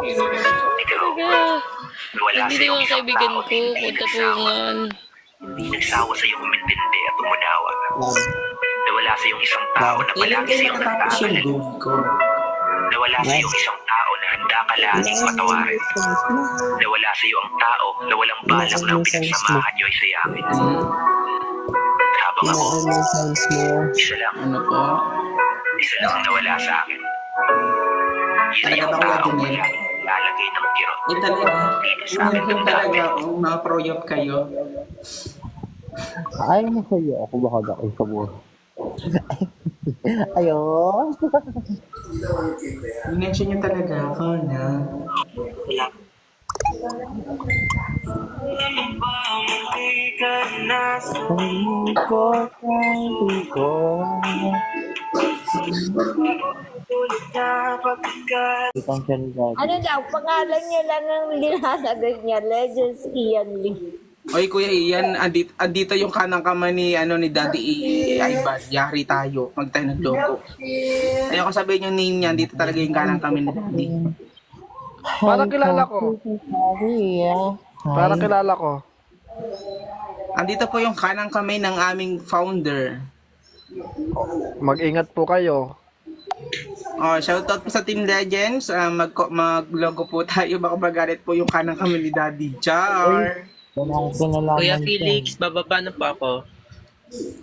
Ikaw, nawala Hindi sa iyong naman isang kaibigan tao ko, na hindi nagsawa. punta-pungan. Hindi nagsawa sa iyong umintindi at umunawa. Nawala sa iyong isang tao na Kailan palagi sa kayo iyong nakatapos yung nagtatagal. goal ko? Nawala sa iyong isang tao na handa ka laging patawarin. Nawala sa iyo ang tao na walang balak na ang pinagsamahan niyo ay sayakin. Habang ako, isa lang. Ano po? Isa lang ang nawala sa akin. Yun ay Talaga yung ba, Kuya tao Junel? na lalagay ng kirot. Eh talaga. Dito sa akin Yung talaga, kung mga-proyop kayo. Ay, masaya ako baka ako sa buhay. Ayun. Minention niyo talaga ako na. Hindi ko Itang siya ni Daddy. Ano daw, pangalan niya lang ang nilalagay niya, Legends Ian Lee. Oy, Kuya Ian, andito yung kanang kamay ni, ni Daddy Ivan. Yari tayo. Mag tayo ng logo. Ayoko sabihin yung name niya. Dito talaga yung kanang kamay ni Daddy. Parang kilala ko. Parang kilala ko. Andito po yung kanang kamay ng aming founder. Mag-ingat po kayo. Oh, shoutout po sa Team Legends. Mag-logo po tayo. Baka magalit po yung kanang kamay ni Daddy. Char! Kuya Felix, bababa na po ako.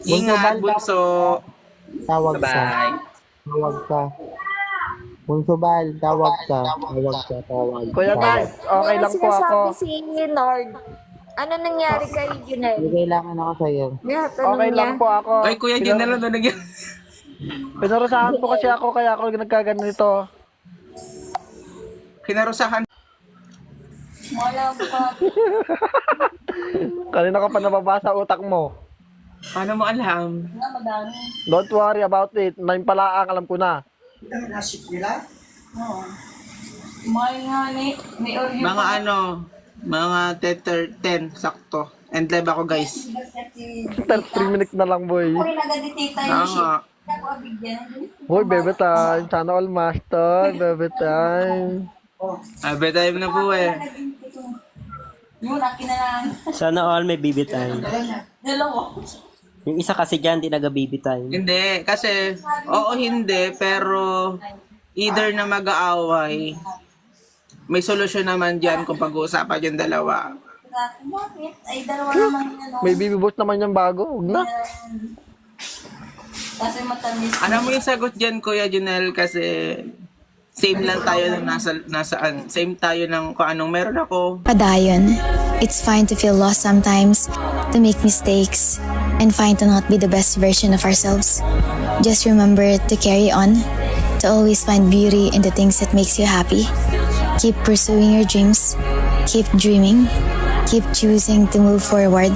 Ingat, bunso. Tawag ka. Bye. Tawag ka. Bunso Bal, tawag ka. Tawag ka, tawag. Kuya guys, okay lang po ako. Si Nord. Ano nangyari kay Junel? Hindi kailangan ako sa'yo. Yeah, tanong Okay niya. lang po ako. Ay, Kuya Junel, ano nagyan? Pinarusahan po kasi ako kaya ako nagkaganito. Kinarusahan. Wala pa. Kanina ka pa nababasa utak mo. Paano mo alam? Don't worry about it. Nine palaang, alam ko na. Mga mga 10, sakto. And live ako, guys. 3 minutes na lang, boy. Nga. Boy, bebe time. Sana all master. Bebe time. Bedtime na po eh. Sana all may baby time. Yung isa kasi dyan, di naga-baby time. Hindi, kasi, hindi, pero either na mag-aaway, may solusyon naman dyan kung pag-uusapan yung dalawa. Ay, dalawa naman yan. May baby boss naman yung bago. Huwag na. Kasi matamis. Ano mo yung sagot dyan, Kuya Junel, kasi same lang tayo na nasaan. Same tayo ng kung anong meron ako. Padayon, it's fine to feel lost sometimes, to make mistakes, and fine to not be the best version of ourselves. Just remember to carry on, to always find beauty in the things that makes you happy. Keep pursuing your dreams, keep dreaming, keep choosing to move forward,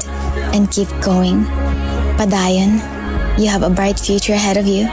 and keep going. Padayon, you have a bright future ahead of you.